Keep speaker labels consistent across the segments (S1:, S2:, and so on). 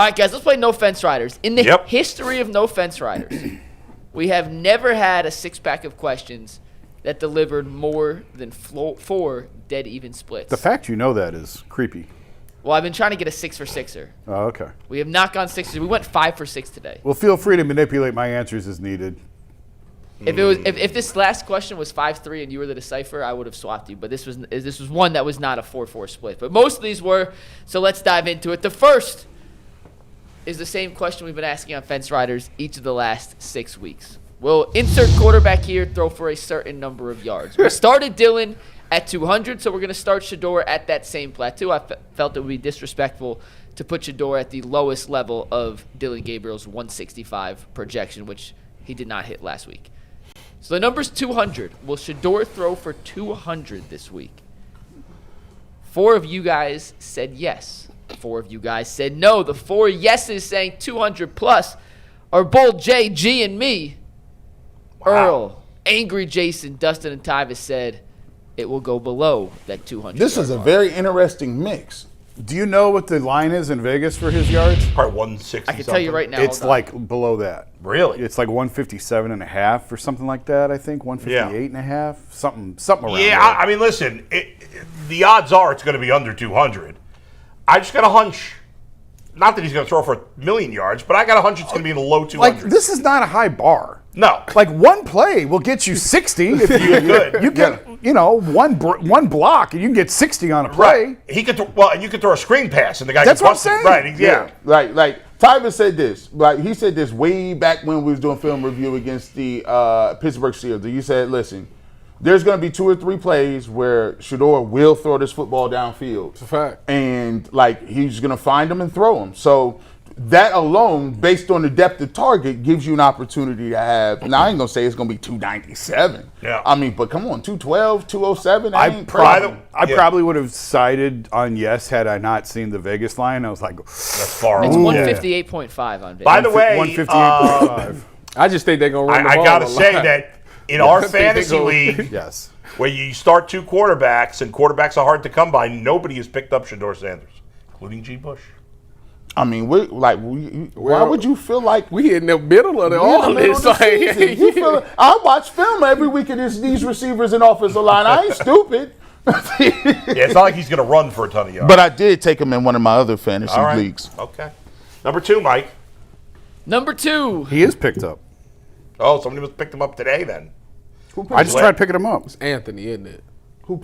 S1: All right, guys, let's play No Fence Riders. In the history of No Fence Riders, we have never had a six-pack of questions that delivered more than 4 dead-even splits.
S2: The fact you know that is creepy.
S1: Well, I've been trying to get a 6-for-6er.
S2: Oh, okay.
S1: We have not gone 6. We went 5-for-6 today.
S2: Well, feel free to manipulate my answers as needed.
S1: If this last question was 5-3 and you were the decipher, I would have swapped you. But this was one that was not a 4-4 split. But most of these were. So let's dive into it. The first is the same question we've been asking on Fence Riders each of the last 6 weeks. We'll insert quarterback here, throw for a certain number of yards. We started Dylan at 200, so we're going to start Shedeur at that same plateau. I felt it would be disrespectful to put Shedeur at the lowest level of Dylan Gabriel's 165 projection, which he did not hit last week. So the number's 200. Will Shedeur throw for 200 this week? 4 of you guys said yes. 4 of you guys said no. The 4 yeses saying 200 plus are Bold J, G, and me. Wow. Earl, Angry Jason, Dustin, and Tyvis said it will go below that 200.
S3: This is a very interesting mix.
S2: Do you know what the line is in Vegas for his yards?
S4: Probably 160.
S1: I can tell you right now.
S2: It's like below that.
S4: Really?
S2: It's like 157 and a half or something like that, I think. 158 and a half. Something around there.
S4: Yeah, I mean, listen, the odds are it's going to be under 200. I just got a hunch. Not that he's going to throw for 1,000,000 yards, but I got a hunch it's going to be in the low 200s.
S2: Like, this is not a high bar.
S4: No.
S2: Like, one play will get you 60. If you get, one block, and you can get 60 on a play.
S4: Right. He could, and you could throw a screen pass, and the guy
S2: That's
S4: could
S2: what
S4: bust
S2: I'm
S4: it.
S2: saying.
S4: Right, yeah.
S3: Like Tyvis said this. Like, he said this way back when we was doing film review against the Pittsburgh Steelers. You said, listen, there's going to be 2 or 3 plays where Shedeur will throw this football downfield.
S5: It's a fact.
S3: And, he's going to find them and throw them. So that alone, based on the depth of target, gives you an opportunity to have. Now, I ain't going to say it's going to be 297.
S4: Yeah.
S3: I mean, but come on, 212, 207.
S2: I probably would have sided on yes had I not seen the Vegas line. I was like,
S4: that's far.
S1: It's 158.5 on Vegas.
S4: By the way,
S2: 158.5.
S5: I just think they're going to run the ball.
S4: I got to say that in our fantasy league,
S2: yes,
S4: where you start 2 quarterbacks and quarterbacks are hard to come by, nobody has picked up Shedeur Sanders, including G. Bush.
S3: I mean, why would you feel like
S5: we in the middle of all this?
S3: I watch film every week of these receivers and offensive line. I ain't stupid.
S4: It's not like he's going to run for a ton of yards.
S3: But I did take him in one of my other fantasy leagues.
S4: Okay. Number 2, Mike.
S1: Number 2.
S2: He is picked up.
S4: Oh, somebody must have picked him up today then.
S2: I just tried picking him up.
S5: It's Anthony, isn't it?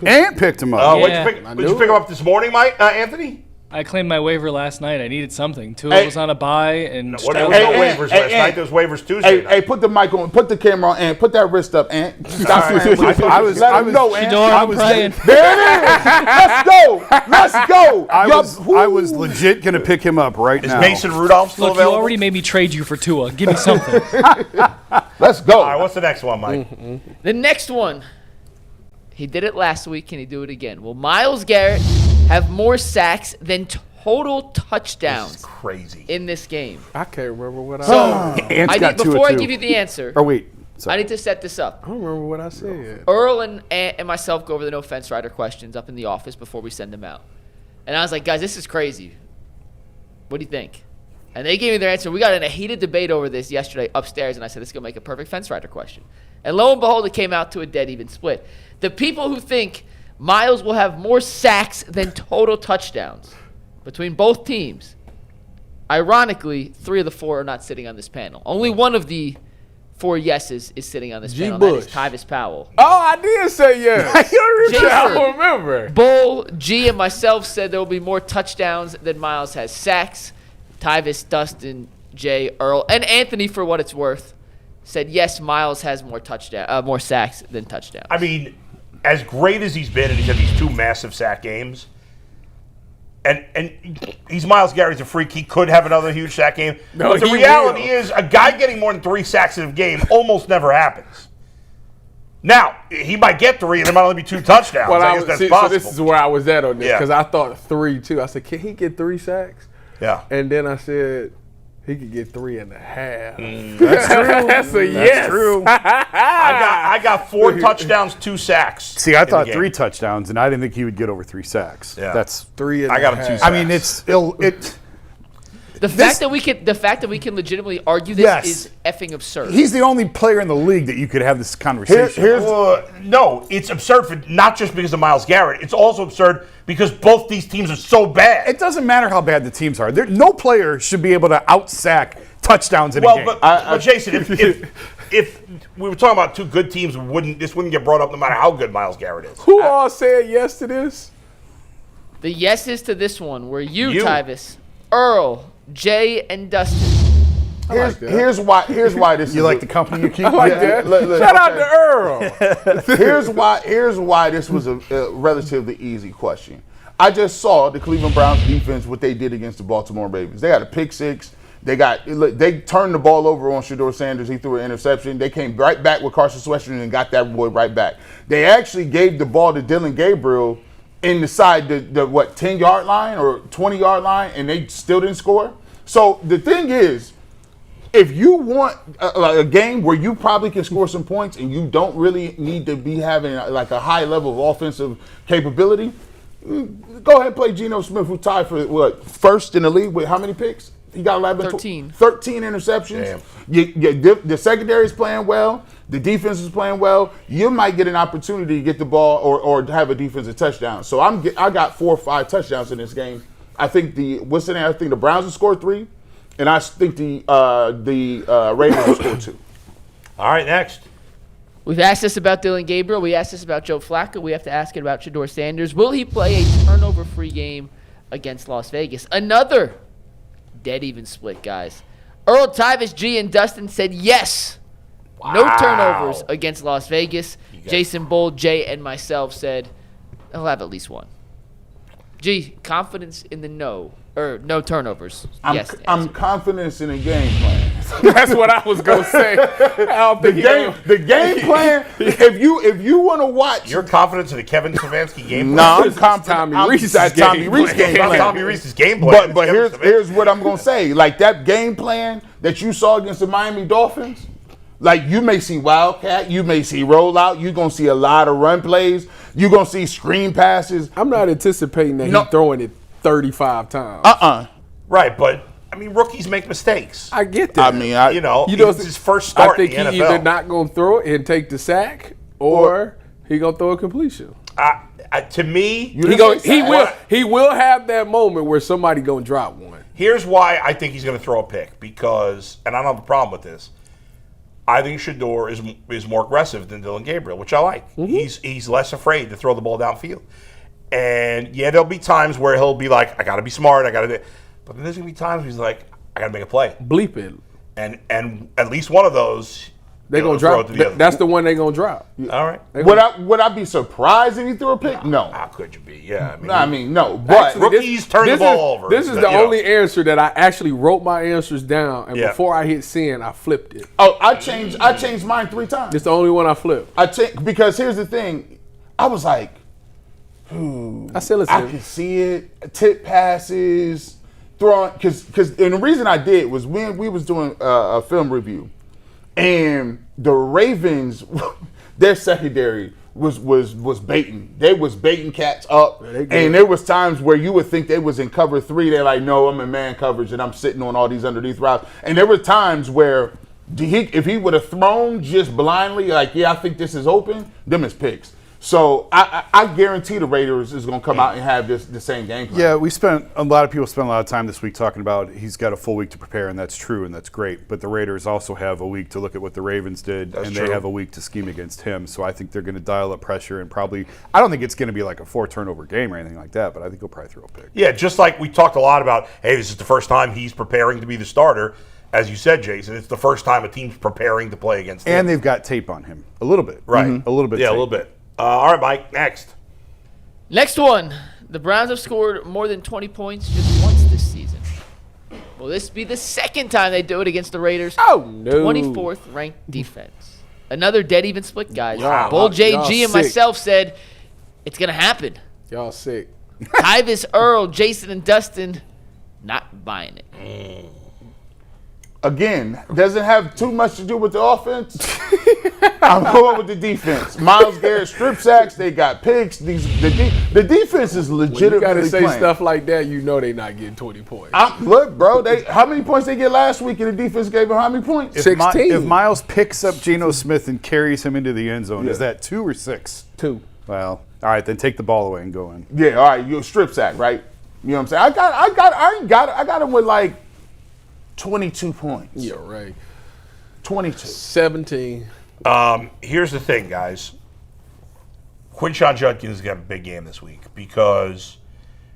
S2: Ant picked him up.
S4: Oh, did you pick him up this morning, Mike? Anthony?
S6: I claimed my waiver last night. I needed something. Tua was on a bye, and
S4: there was no waivers last night. There was waivers Tuesday night.
S3: Hey, put the mic on. Put the camera on, and put that wrist up, Ant. Stop.
S2: I was
S6: praying.
S3: There it is. Let's go.
S2: I was legit gonna pick him up right now.
S4: Is Mason Rudolph still available?
S6: You already made me trade you for Tua. Give me something.
S3: Let's go.
S4: All right, what's the next one, Mike?
S1: The next one. He did it last week. Can he do it again? Will Myles Garrett have more sacks than total touchdowns
S4: This is crazy.
S1: in this game?
S5: I can't remember what
S1: Before I give you the answer,
S2: Oh, wait.
S1: I need to set this up.
S5: I don't remember what I said.
S1: Earl and myself go over the No Fence Rider questions up in the office before we send them out. And I was like, guys, this is crazy. What do you think? And they gave me their answer. We got in a heated debate over this yesterday upstairs, and I said, this is going to make a perfect Fence Rider question. And lo and behold, it came out to a dead even split. The people who think Myles will have more sacks than total touchdowns between both teams, ironically, 3 of the 4 are not sitting on this panel. Only one of the 4 yeses is sitting on this panel. That is Tyvis Powell.
S5: Oh, I did say yes. I don't remember.
S1: Bull, G, and myself said there will be more touchdowns than Myles has sacks. Tyvis, Dustin, Jay, Earl, and Anthony, for what it's worth, said yes, Myles has more sacks than touchdowns.
S4: I mean, as great as he's been, and he's had these 2 massive sack games, and he's Myles Garrett, he's a freak. He could have another huge sack game.
S5: No,
S4: but the reality is a guy getting more than 3 sacks in a game almost never happens. Now, he might get 3, and there might only be 2 touchdowns. I guess that's possible.
S5: So this is where I was at on this, because
S4: Yeah.
S5: I thought 3, too. I said, can he get 3 sacks?
S4: Yeah.
S5: And then I said, he could get 3.5.
S2: That's true.
S5: That's a yes.
S2: True.
S4: I got 4 touchdowns, 2 sacks.
S2: See, I thought 3 touchdowns, and I didn't think he would get over 3 sacks.
S4: Yeah.
S2: That's
S5: 3.5.
S4: I got a 2 sacks.
S2: I mean,
S1: The fact that we can legitimately argue this
S2: Yes.
S1: is effing absurd.
S2: He's the only player in the league that you could have this conversation.
S4: No, it's absurd for not just because of Myles Garrett. It's also absurd because both these teams are so bad.
S2: It doesn't matter how bad the teams are. No player should be able to out-sack touchdowns in a game.
S4: But Jason, if we were talking about two good teams, this wouldn't get brought up no matter how good Myles Garrett is.
S5: Who all said yes to this?
S1: The yeses to this one were you. Tyvis, Earl, Jay, and Dustin.
S3: Here's why this
S2: You like the company you keep?
S5: I like that. Shout out to Earl.
S3: Here's why this was a relatively easy question. I just saw the Cleveland Browns defense, what they did against the Baltimore Ravens. They had a pick six. They turned the ball over on Shedeur Sanders. He threw an interception. They came right back with Carson Western and got that boy right back. They actually gave the ball to Dylan Gabriel inside the 10-yard line or 20-yard line, and they still didn't score. So the thing is, if you want a game where you probably can score some points and you don't really need to be having like a high level of offensive capability, go ahead and play Geno Smith, who tied for first in the league with how many picks? He got 13 interceptions. The secondary is playing well. The defense is playing well. You might get an opportunity to get the ball or have a defensive touchdown. So I got 4 or 5 touchdowns in this game. I think the Browns will score 3, and I think the Ravens will score 2.
S4: All right, next.
S1: We've asked this about Dylan Gabriel. We asked this about Joe Flacco. We have to ask it about Shedeur Sanders. Will he play a turnover-free game against Las Vegas? Another dead even split, guys. Earl, Tyvis, G, and Dustin said yes. Wow. No turnovers against Las Vegas. Jason Bull, Jay, and myself said he'll have at least one. G, confidence in the no turnovers.
S3: I'm confident in the game plan.
S5: That's what I was gonna say.
S3: The game plan. If you want to watch,
S4: your confidence in the Kevin Stefanski game plan.
S3: No, I'm confident. Tommy Rees's game plan.
S4: Tommy Rees's game plan.
S3: But here's what I'm gonna say. Like that game plan that you saw against the Miami Dolphins. Like you may see wildcat, you may see rollout. You're gonna see a lot of run plays. You're gonna see screen passes.
S5: I'm not anticipating that he's throwing it 35 times.
S4: Right, but I mean, rookies make mistakes.
S5: I get that.
S3: I mean,
S4: it's his first start.
S5: I think
S4: in the
S5: he
S4: NFL.
S5: either not gonna throw it and take the sack, or he gonna throw a completion.
S4: To me,
S5: he will have that moment where somebody gonna drop one.
S4: Here's why I think he's gonna throw a pick because, and I don't have a problem with this. I think Shedeur is more aggressive than Dylan Gabriel, which I like. Mm-hmm. He's less afraid to throw the ball downfield. And yeah, there'll be times where he'll be like, I got to be smart, I got to do. But then there's going to be times where he's like, I got to make a play.
S5: Bleep it.
S4: And at least one of those,
S5: they're going to drop. That's the one they're going to drop.
S4: All right.
S3: Would I be surprised if he threw a pick? No.
S4: How could you be? Yeah.
S3: No. But
S4: rookies turn the ball over.
S5: This is the only answer that I actually wrote my answers down, and before I hit send, I flipped it.
S3: Oh, I changed mine 3 times.
S5: It's the only one I flipped.
S3: Because here's the thing. I was like,
S5: I said, listen.
S3: I can see it. Tip passes, throwing. And the reason I did was when we was doing a film review, and the Ravens, their secondary was baiting. They was baiting cats up, and there was times where you would think they was in cover 3. They're like, no, I'm in man coverage, and I'm sitting on all these underneath routes. And there were times where if he would have thrown just blindly, like, yeah, I think this is open, them is picks. So I guarantee the Raiders is going to come out and have the same game plan.
S2: Yeah, a lot of people spent a lot of time this week talking about he's got a full week to prepare, and that's true, and that's great. But the Raiders also have a week to look at what the Ravens did, they have a week to scheme against him. So I think they're going to dial up pressure and probably – I don't think it's going to be like a 4-turnover game or anything like that, but I think he'll probably throw a pick.
S4: Yeah, just like we talked a lot about, hey, this is the first time he's preparing to be the starter. As you said, Jason, it's the first time a team's preparing to play against him.
S2: And they've got tape on him. A little bit.
S4: Right.
S2: Mm-hmm. A little bit.
S4: Yeah,
S2: tape.
S4: a little bit. All right, Mike, next.
S1: Next one. The Browns have scored more than 20 points just once this season. Will this be the second time they do it against the Raiders?
S5: Oh, no.
S1: 24th ranked defense. Another dead even split, guys.
S5: Wow.
S1: Bull, JG, and
S5: sick.
S1: myself said it's going to happen.
S5: Y'all sick.
S1: Tyvis, Earl, Jason, and Dustin not buying it.
S3: Again, doesn't have too much to do with the offense. I'm going with the defense. Myles Garrett strip sacks. They got picks. The defense is
S5: When you
S3: legitimately
S5: got to say
S3: playing.
S5: stuff like that, you know they not getting 20 points.
S3: Look, bro. How many points they get last week, and the defense gave them how many points?
S5: 16.
S2: If Myles picks up Geno Smith and carries him into the end zone, is that 2 or 6?
S5: 2.
S2: Well, all right, then take the ball away and go in.
S3: Yeah, all right. You strip sack, right? You know what I'm saying? I got him with like 22 points.
S5: Yeah, right.
S3: 22.
S5: 17.
S4: Here's the thing, guys. Quinshon Judkins is going to have a big game this week because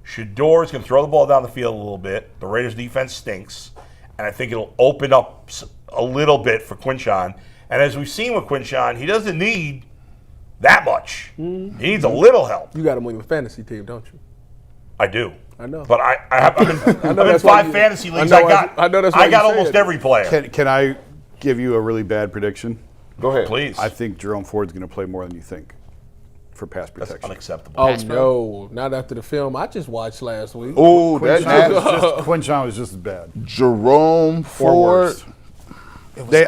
S4: Shedeur is going to throw the ball down the field a little bit. The Raiders' defense stinks, and I think it'll open up a little bit for Quinshon. And as we've seen with Quinshon, he doesn't need that much. He needs a little help.
S5: You got him on your fantasy team, don't you?
S4: I do.
S5: I know.
S4: But I'm in
S5: that's why
S4: 5 fantasy leagues. I got almost every player.
S2: Can I give you a really bad prediction?
S3: Go ahead.
S4: Please.
S2: I think Jerome Ford's going to play more than you think for pass
S4: That's
S2: protection.
S4: unacceptable.
S5: Oh,
S1: Pass
S5: no. Not after the film I just watched last week.
S3: Oh, that's
S2: Quinshon was just as bad.
S3: Jerome
S2: Or
S3: Ford.
S2: worse.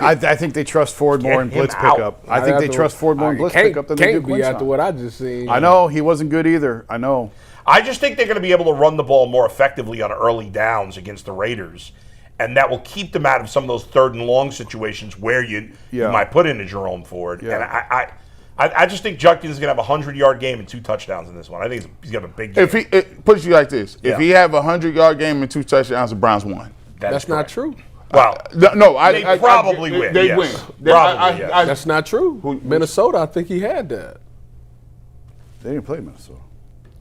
S2: I think they trust Ford more in
S4: Get him
S2: blitz
S4: out.
S2: pickup. I think they trust Ford more in blitz pickup than they do
S5: Can't be after
S2: Quinshon.
S5: what I just seen.
S2: I know he wasn't good either. I know.
S4: I just think they're going to be able to run the ball more effectively on early downs against the Raiders, and that will keep them out of some of those 3rd and long situations where you might put in a Jerome Ford.
S2: Yeah.
S4: And I just think Judkins is going to have a 100-yard game and 2 touchdowns in this one. I think he's going to have a big game.
S3: If it puts you like this,
S4: Yeah.
S3: if he have a 100-yard game and 2 touchdowns, the Browns won.
S5: That's not true.
S4: Well,
S3: they
S4: probably win.
S3: They
S4: yes.
S3: win.
S4: Probably, yes.
S5: That's not true. Minnesota, I think he had that.
S2: They didn't play Minnesota.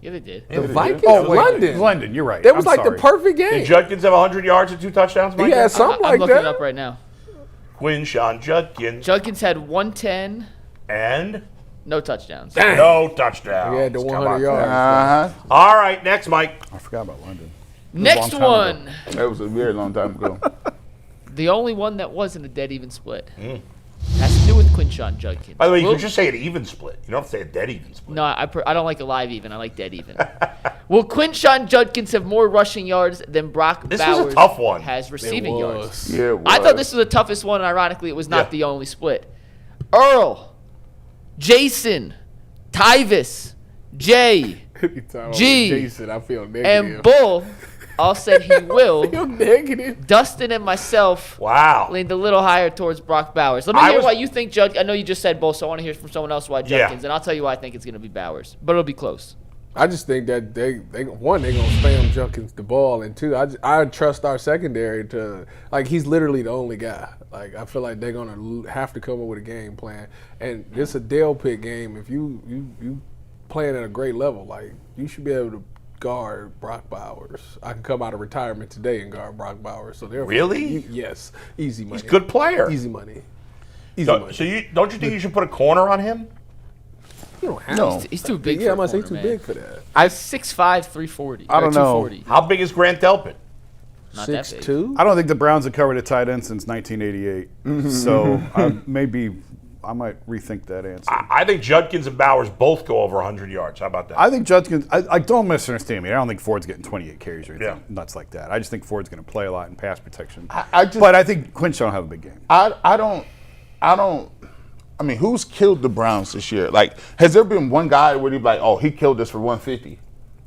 S1: Yeah, they did.
S5: The Vikings,
S2: Oh, wait,
S5: London.
S2: London, you're right.
S5: That was
S2: I'm
S5: like
S2: sorry.
S5: the perfect
S4: Did
S5: game.
S4: Judkins have 100 yards and 2 touchdowns, Mike?
S5: He had something
S1: I'm
S5: like
S1: looking
S5: that.
S1: it up right now.
S4: Quinshon Judkins
S1: Judkins had 110,
S4: and
S1: no touchdowns.
S4: no touchdowns.
S5: He had the
S4: Come
S5: 100
S4: on.
S5: yards.
S4: All right, next, Mike.
S2: I forgot about London.
S1: Next
S2: long time
S1: one.
S3: That was a very long time ago.
S1: The only one that wasn't a dead even split. Has to do with Quinshon Judkins.
S4: By the way, you
S1: Will-
S4: can just say an even split. You don't have to say a dead even split.
S1: No, I don't like a live even. I like dead even. Will Quinshon Judkins have more rushing yards than Brock
S4: This was a
S1: Bowers
S4: tough one.
S1: has receiving
S5: It
S1: yards?
S5: was.
S3: Yeah, it
S1: I thought
S3: was.
S1: this was the toughest one, and ironically, it was not
S4: Yeah.
S1: the only split. Earl, Jason, Tyvis, Jay,
S5: You talking about
S1: G,
S5: Jason, I feel negative.
S1: and Bull all said he will.
S5: feel negative.
S1: Dustin and myself
S4: Wow.
S1: leaned a little higher towards Brock Bowers. Let me
S4: I
S1: hear
S4: was-
S1: why you think Judkins. I know you just said Bull, so I want to hear from someone else why
S4: Yeah.
S1: Judkins, and I'll tell you why I think it's going to be Bowers. But it'll be close.
S5: I just think that they one, they gonna spam Judkins the ball, and 2, I trust our secondary to, like, he's literally the only guy. Like, I feel like they're gonna have to come up with a game plan, and this a Dale pick game. If you playing at a great level, like, you should be able to guard Brock Bowers. I can come out of retirement today and guard Brock Bowers. So therefore,
S4: Really?
S5: yes, easy money.
S4: He's a good player.
S5: Easy money. Easy
S4: So,
S5: money.
S4: don't you think you should put a corner on him?
S5: You don't have
S3: No.
S5: to.
S1: He's too big
S5: Yeah,
S1: for
S5: I'm
S1: a
S5: gonna say
S1: corner,
S5: too
S1: man.
S5: big for that.
S1: I'm 6'5", 340.
S2: I don't know.
S1: 240.
S4: How big is Grant Delpit?
S1: Not that big.
S5: 6'2".
S2: I don't think the Browns have covered a tight end since 1988. So I might rethink that answer.
S4: I think Judkins and Bowers both go over 100 yards. How about that?
S2: I think Judkins. I don't misunderstand me. I don't think Ford's getting 28 carries or anything
S4: Yeah.
S2: nuts like that. I just think Ford's going to play a lot in pass protection.
S3: I
S2: but I think Quinshon will have a big game.
S3: I don't. I mean, who's killed the Browns this year? Like, has there been one guy where he's like, oh, he killed us for 150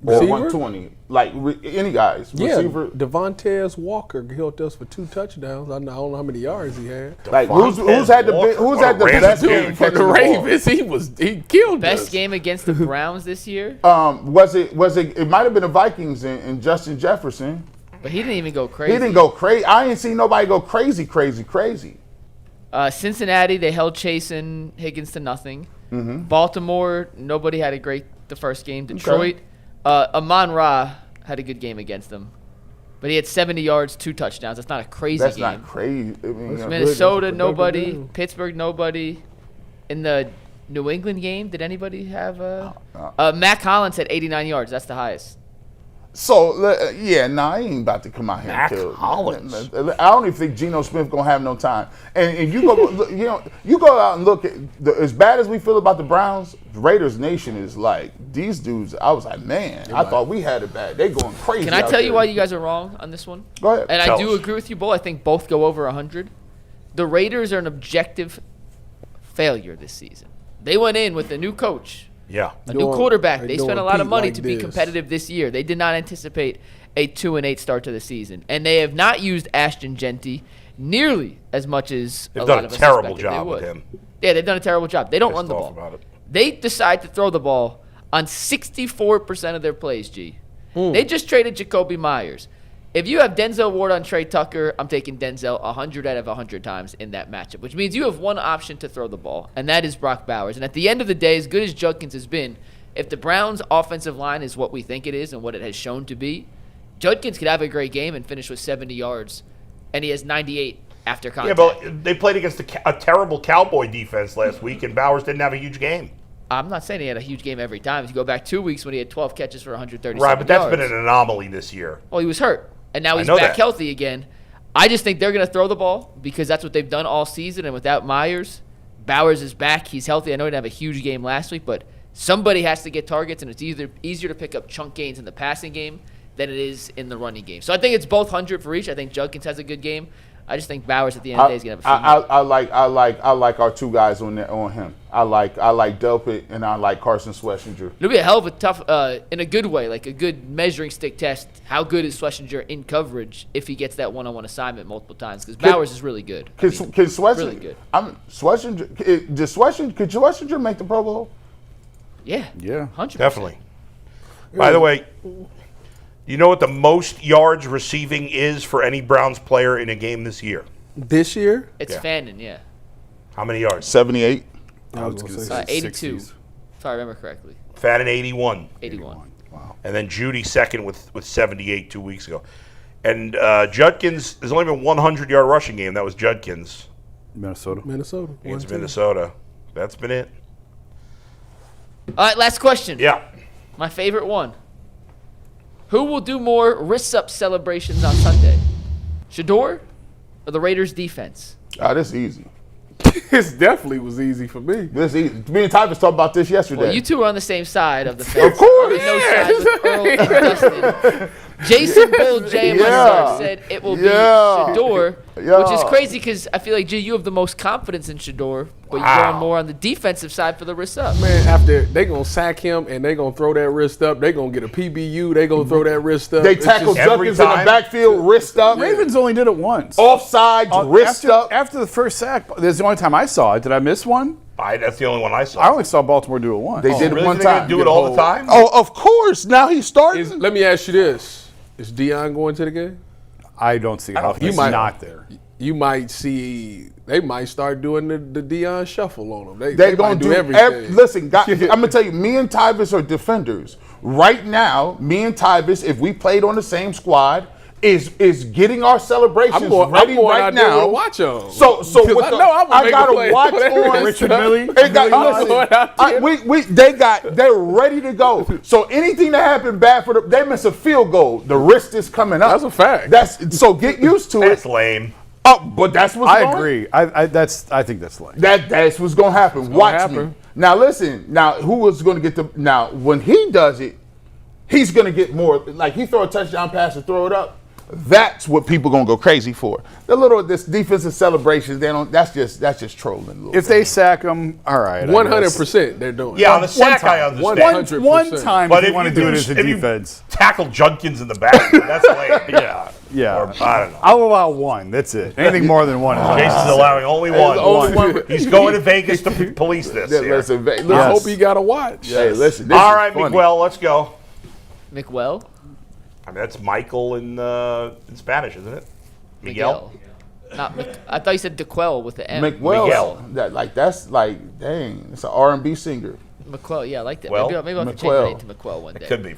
S3: or
S5: Receiver?
S3: 120? Like, any guys?
S5: Yeah,
S3: Receiver?
S5: Devontae Walker helped us for 2 touchdowns. I don't know how many yards he had.
S3: Like, who's had the best game
S5: For
S3: catching
S5: the
S3: ball?
S5: Ravens, he killed
S1: Best
S5: us.
S1: game against the Browns this year,
S3: Was it? It might have been the Vikings and Justin Jefferson.
S1: but he didn't even go crazy.
S3: He didn't go crazy. I ain't seen nobody go crazy.
S1: Cincinnati, they held Chase and Higgins to nothing. Baltimore, nobody had the first game. Detroit, Amon-Ra had a good game against them. But he had 70 yards, 2 touchdowns. That's not a crazy
S3: That's
S1: game.
S3: not crazy. I mean,
S1: Minnesota,
S5: Good.
S1: nobody.
S5: Good.
S1: Pittsburgh, nobody. In the New England game, did anybody have Matt Collins had 89 yards. That's the highest.
S3: So I ain't about to come out here
S4: Mac
S3: and kill.
S4: Hollins.
S3: I don't even think Geno Smith gonna have no time. And you go, look, you go out and look at as bad as we feel about the Browns. Raiders Nation is like these dudes. I was like, man, I thought we had it bad. They going crazy.
S1: Can I
S3: out
S1: tell you
S3: there.
S1: why you guys are wrong on this one?
S3: Go ahead.
S1: And I
S4: Tell
S1: do
S4: us.
S1: agree with you both. I think both go over 100. The Raiders are an objective failure this season. They went in with a new coach,
S4: Yeah.
S1: a new quarterback. They spent a lot of money
S5: to
S1: to be competitive this year. They did not anticipate a 2-8 start to the season, and they have not used Ashton Genty nearly as much as
S4: They've
S1: a
S4: done
S1: lot
S4: a
S1: of us
S4: terrible
S1: expected they
S4: job with
S1: would.
S4: him.
S1: Yeah, they've done a terrible job. They don't run
S4: Pissed
S1: the
S4: off
S1: ball.
S4: about it.
S1: They decide to throw the ball on 64% of their plays, G. They just traded Jacoby Myers. If you have Denzel Ward on Trey Tucker, I'm taking Denzel 100 out of 100 times in that matchup, which means you have one option to throw the ball, and that is Brock Bowers. And at the end of the day, as good as Judkins has been, if the Browns' offensive line is what we think it is and what it has shown to be, Judkins could have a great game and finish with 70 yards, and he has 98 after contact.
S4: Yeah, but they played against a terrible Cowboy defense last week, and Bowers didn't have a huge game.
S1: I'm not saying he had a huge game every time. If you go back 2 weeks when he had 12 catches for 137
S4: Right, but that's
S1: yards.
S4: been an anomaly this year.
S1: Well, he was hurt, and now he's
S4: know
S1: back
S4: that.
S1: healthy again. I just think they're going to throw the ball because that's what they've done all season, and without Myers, Bowers is back. He's healthy. I know he didn't have a huge game last week, but somebody has to get targets, and it's easier to pick up chunk gains in the passing game than it is in the running game. So I think it's both 100 for each. I think Judkins has a good game. I just think Bowers at the end of the day is going to have a few.
S3: I like our two guys on him. I like Delpit and I like Carson Schlesinger.
S1: It'll be a hell of a tough, in a good way, like a good measuring stick test. How good is Schlesinger in coverage if he gets that one-on-one assignment multiple times? Because Bowers is really good.
S3: Can Schlesinger?
S1: really good.
S3: Schlesinger. Could Schlesinger make the Pro Bowl?
S1: Yeah.
S2: Yeah.
S1: 100%.
S4: Definitely. By the way, you know what the most yards receiving is for any Browns player in a game this year?
S5: This year?
S1: It's
S4: Yeah.
S1: Fannin, yeah.
S4: How many yards?
S3: 78.
S2: I was going to say
S1: 82.
S2: 60s.
S1: If I remember correctly.
S4: Fannin 81.
S1: 81.
S2: Wow.
S4: And then Judy second with 78 2 weeks ago. And Judkins, there's only been 100-yard rushing game. That was Judkins
S2: Minnesota.
S5: Minnesota.
S4: against Minnesota. That's been it.
S1: All right, last question.
S4: Yeah.
S1: My favorite one. Who will do more wrist-up celebrations on Sunday? Shedeur or the Raiders' defense?
S3: This is easy.
S5: This definitely was easy for me.
S3: This is easy. Me and Tyvis talked about this yesterday.
S1: Well, you two are on the same side of the fence.
S3: Of course.
S1: On the no side with Earl and Dustin. Jason Bull, Jay, and myself said it will be Shedeur, which is crazy because I feel like, G, you have the most confidence in Shedeur, but you're going more on the defensive side for the wrist up.
S5: Man, after they gonna sack him and they gonna throw that wrist up, they gonna get a PBU. They gonna throw that wrist up.
S3: They
S5: It's
S3: tackled
S5: just-
S4: every
S3: Judkins in the
S4: time.
S3: backfield, wrist up.
S2: Ravens only did it once.
S3: Offsides, wrist
S2: after,
S3: up.
S2: After the first sack, that's the only time I saw it. Did I miss one?
S4: That's the only one I saw.
S2: I only saw Baltimore do it once.
S3: They did it
S4: Really?
S3: one
S4: They're gonna
S3: time.
S4: do it all the time?
S3: Oh, of course. Now he's starting.
S5: Let me ask you this: is Deion going to the game?
S2: I don't see how he's
S5: might-
S2: not there.
S5: You might see they might start doing the Deion shuffle on them. They
S3: They're going
S5: might
S3: to do
S5: everything.
S3: listen, guys, I'm going to tell you, me and Tyvis are defenders. Right now, me and Tyvis, if we played on the same squad, is getting our celebrations
S5: I'm going
S3: ready
S5: out
S3: right
S5: there
S3: now.
S5: to watch them.
S3: So with
S5: I know I'm gonna
S3: I
S5: make a
S3: gotta
S5: play.
S3: watch on
S2: Richard Millie.
S3: They got,
S5: I'm going out
S3: listen, they're ready to go. So anything that happened bad for them, they miss a field goal. The wrist is coming up.
S5: That's a fact.
S3: That's so get used to
S4: That's
S3: it.
S4: lame.
S3: Oh, but that's what's
S2: I
S3: going.
S2: agree. I think that's lame.
S3: That's what's gonna happen. Watch me.
S5: happen.
S3: Now listen. Now who is gonna get the? Now when he does it, he's gonna get more. Like he throw a touchdown pass and throw it up. That's what people gonna go crazy for. This defensive celebrations. They don't. That's just trolling. A little
S2: If
S3: bit.
S2: they sack him, all right. I guess.
S5: 100% they're doing.
S4: Yeah,
S5: it.
S4: on the sack, I understand.
S5: 100%.
S2: One time,
S4: But
S2: if you want to do it as a
S4: if you
S2: defense.
S4: tackle Judkins in the back, that's lame. Yeah.
S2: Yeah.
S4: Or, I don't know.
S2: I'll allow one. That's it. Anything more than one is
S4: Jason's allowing only one.
S5: only one.
S4: He's going to Vegas to police this.
S3: Yeah,
S4: here.
S3: listen,
S5: I
S2: Yes.
S5: hope he got a watch.
S3: Hey, listen. This
S4: All
S3: is
S4: right,
S3: funny.
S4: Miguel, let's go.
S1: McWell?
S4: I mean, that's Michael in Spanish, isn't it? Miguel.
S1: Not Mc, I thought you said DeQuell with the M.
S3: McWell.
S4: Miguel.
S3: That's like dang. It's an R&B singer.
S1: McQuell, yeah, I like that.
S4: Well,
S1: maybe I'll have to change
S3: McQuell.
S1: my name to McQuell one day.
S4: It could be.